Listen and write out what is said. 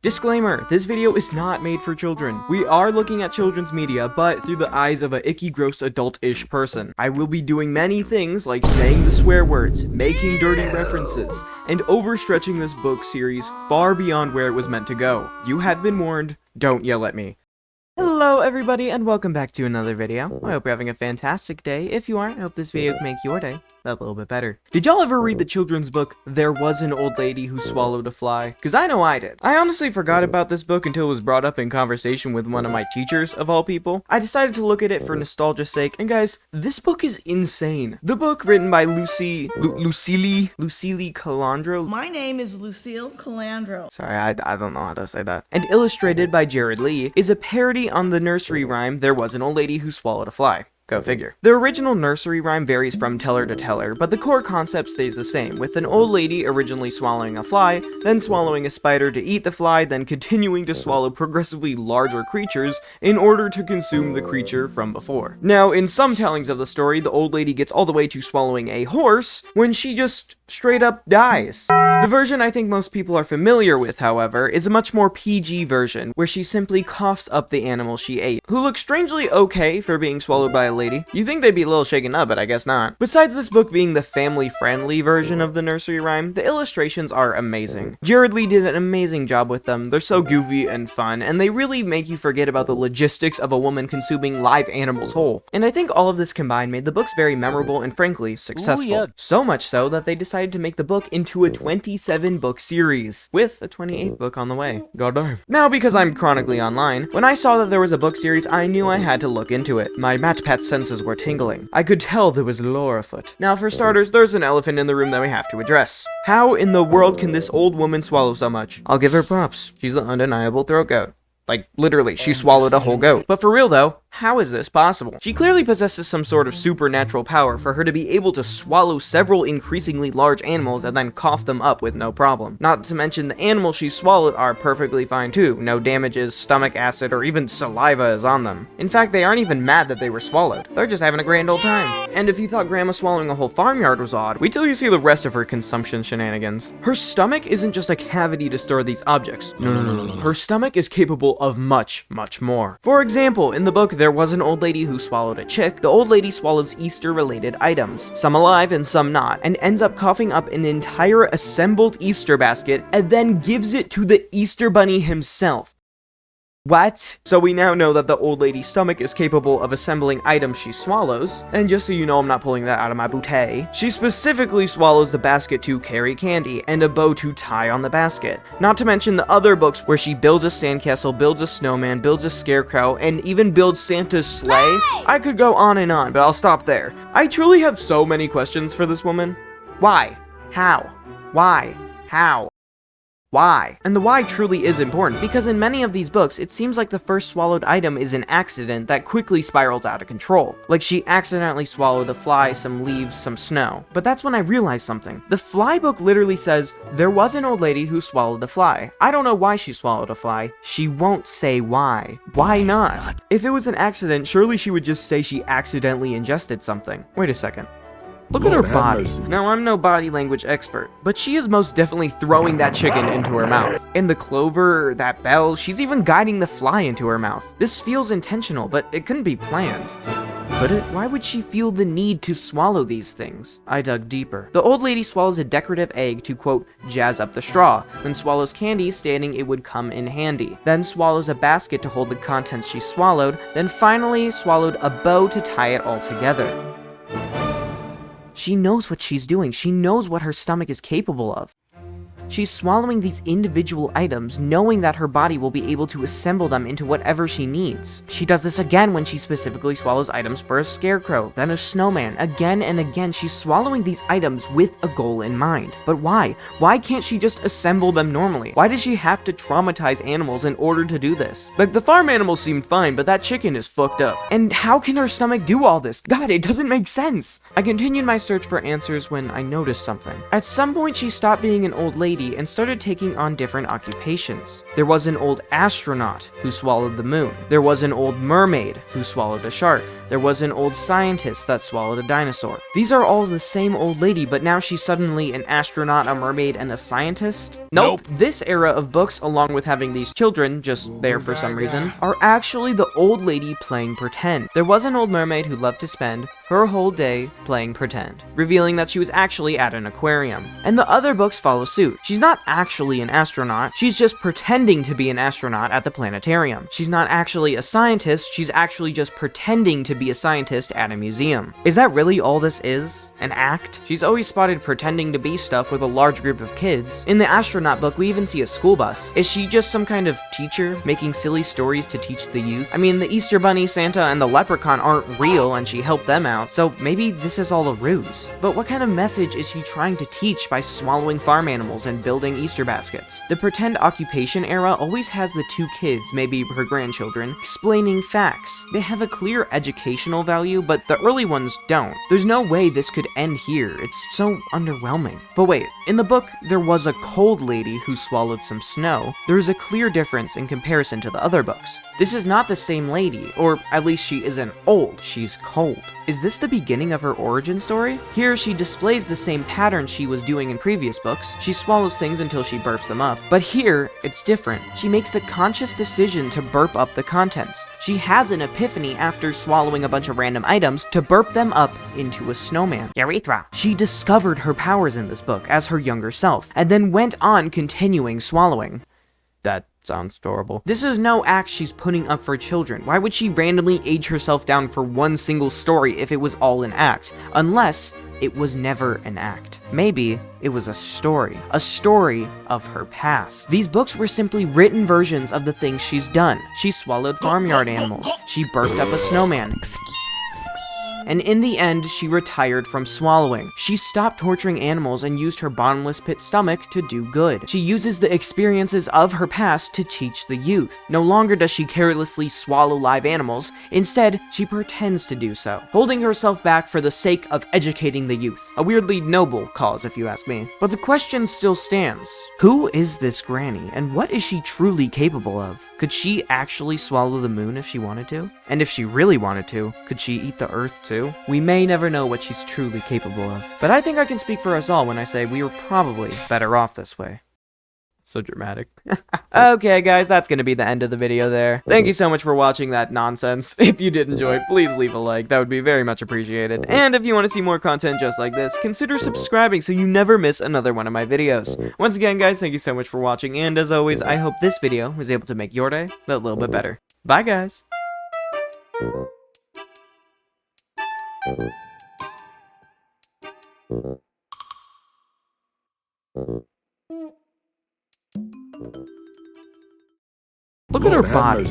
Disclaimer, this video is not made for children. We are looking at children's media, but through the eyes of a icky, gross, adult-ish person. I will be doing many things like saying the swear words, making dirty references, and overstretching this book series far beyond where it was meant to go. You have been warned, don't yell at me. Hello everybody, and welcome back to another video. I hope you're having a fantastic day. If you are, I hope this video can make your day a little bit better. Did y'all ever read the children's book, There Was an Old Lady Who Swallowed a Fly? Because I know I did. I honestly forgot about this book until it was brought up in conversation with one of my teachers, of all people. I decided to look at it for nostalgia's sake, and guys, this book is insane. The book, written by Lucille Colandro. My name is Lucille Colandro. Sorry, I don't know how to say that. And illustrated by Jared Lee, is a parody on the nursery rhyme, There Was an Old Lady Who Swallowed a Fly. Go figure. The original nursery rhyme varies from teller to teller, but the core concept stays the same, with an old lady originally swallowing a fly, then swallowing a spider to eat the fly, then continuing to swallow progressively larger creatures in order to consume the creature from before. Now, in some tellings of the story, the old lady gets all the way to swallowing a horse when she just straight up dies. The version I think most people are familiar with, however, is a much more PG version, where she simply coughs up the animal she ate, who looks strangely okay for being swallowed by a lady. You think they'd be a little shaken up, but I guess not. Besides this book being the family-friendly version of the nursery rhyme, the illustrations are amazing. Jared Lee did an amazing job with them. They're so goofy and fun, and they really make you forget about the logistics of a woman consuming live animals whole. And I think all of this combined made the books very memorable and frankly successful. Ooh, yeah. So much so that they decided to make the book into a 27-book series, with a 28th book on the way. Goddamn. Now, because I'm chronically online, when I saw that there was a book series, I knew I had to look into it. My MatPat senses were tingling. I could tell there was lore afoot. Now, for starters, there's an elephant in the room that we have to address. How in the world can this old woman swallow so much? I'll give her props. She's the undeniable throat goat. Like, literally, she swallowed a whole goat. But for real though, how is this possible? She clearly possesses some sort of supernatural power for her to be able to swallow several increasingly large animals and then cough them up with no problem. Not to mention the animals she swallowed are perfectly fine too. No damages, stomach acid, or even saliva is on them. In fact, they aren't even mad that they were swallowed. They're just having a grand old time. And if you thought Grandma swallowing a whole farmyard was odd, wait till you see the rest of her consumption shenanigans. Her stomach isn't just a cavity to store these objects. No. Her stomach is capable of much, much more. For example, in the book There Was an Old Lady Who Swallowed a Chick, the old lady swallows Easter-related items, some alive and some not, and ends up coughing up an entire assembled Easter basket and then gives it to the Easter Bunny himself. What? So we now know that the old lady's stomach is capable of assembling items she swallows, and just so you know I'm not pulling that out of my bootay, she specifically swallows the basket to carry candy and a bow to tie on the basket. Not to mention the other books where she builds a sandcastle, builds a snowman, builds a scarecrow, and even builds Santa's sleigh. I could go on and on, but I'll stop there. I truly have so many questions for this woman. Why? How? Why? How? Why? And the why truly is important, because in many of these books, it seems like the first swallowed item is an accident that quickly spirals out of control. Like she accidentally swallowed a fly, some leaves, some snow. But that's when I realized something. The fly book literally says, there was an old lady who swallowed a fly. I don't know why she swallowed a fly. She won't say why. Why not? If it was an accident, surely she would just say she accidentally ingested something. Wait a second. Look at her body. Now, I'm no body language expert, but she is most definitely throwing that chicken into her mouth. And the clover, that bell, she's even guiding the fly into her mouth. This feels intentional, but it couldn't be planned. Could it? Why would she feel the need to swallow these things? I dug deeper. The old lady swallows a decorative egg to, quote, jazz up the straw, then swallows candy stating it would come in handy, then swallows a basket to hold the contents she swallowed, then finally swallowed a bow to tie it all together. She knows what she's doing. She knows what her stomach is capable of. She's swallowing these individual items, knowing that her body will be able to assemble them into whatever she needs. She does this again when she specifically swallows items for a scarecrow, then a snowman. Again and again, she's swallowing these items with a goal in mind. But why? Why can't she just assemble them normally? Why does she have to traumatize animals in order to do this? Like, the farm animals seem fine, but that chicken is fucked up. And how can her stomach do all this? God, it doesn't make sense. I continued my search for answers when I noticed something. At some point, she stopped being an old lady and started taking on different occupations. There was an old astronaut who swallowed the moon. There was an old mermaid who swallowed a shark. There was an old scientist that swallowed a dinosaur. These are all the same old lady, but now she's suddenly an astronaut, a mermaid, and a scientist? Nope. This era of books, along with having these children just there for some reason, are actually the old lady playing pretend. There was an old mermaid who loved to spend her whole day playing pretend, revealing that she was actually at an aquarium. And the other books follow suit. She's not actually an astronaut, she's just pretending to be an astronaut at the planetarium. She's not actually a scientist, she's actually just pretending to be a scientist at a museum. Is that really all this is? An act? She's always spotted pretending to be stuff with a large group of kids. In the astronaut book, we even see a school bus. Is she just some kind of teacher making silly stories to teach the youth? I mean, the Easter Bunny, Santa, and the leprechaun aren't real and she helped them out, so maybe this is all a ruse. But what kind of message is she trying to teach by swallowing farm animals and building Easter baskets? The pretend occupation era always has the two kids, maybe her grandchildren, explaining facts. They have a clear educational value, but the early ones don't. There's no way this could end here. It's so underwhelming. But wait, in the book, there was a cold lady who swallowed some snow. There is a clear difference in comparison to the other books. This is not the same lady, or at least she isn't old, she's cold. Is this the beginning of her origin story? Here, she displays the same pattern she was doing in previous books. She swallows things until she burps them up. But here, it's different. She makes the conscious decision to burp up the contents. She has an epiphany after swallowing a bunch of random items to burp them up into a snowman. Urethra. She discovered her powers in this book as her younger self, and then went on continuing swallowing. That sounds adorable. This is no act she's putting up for children. Why would she randomly age herself down for one single story if it was all an act? Unless it was never an act. Maybe it was a story of her past. These books were simply written versions of the things she's done. She swallowed farmyard animals. She burped up a snowman. And in the end, she retired from swallowing. She stopped torturing animals and used her bottomless pit stomach to do good. She uses the experiences of her past to teach the youth. No longer does she carelessly swallow live animals. Instead, she pretends to do so, holding herself back for the sake of educating the youth. A weirdly noble cause, if you ask me. But the question still stands. Who is this granny, and what is she truly capable of? Could she actually swallow the moon if she wanted to? And if she really wanted to, could she eat the earth too? We may never know what she's truly capable of, but I think I can speak for us all when I say we were probably better off this way. So dramatic. Okay, guys, that's gonna be the end of the video there. Thank you so much for watching that nonsense. If you did enjoy, please leave a like. That would be very much appreciated. And if you want to see more content just like this, consider subscribing so you never miss another one of my videos. Once again, guys, thank you so much for watching, and as always, I hope this video was able to make your day a little bit better. Bye, guys! Look at her body.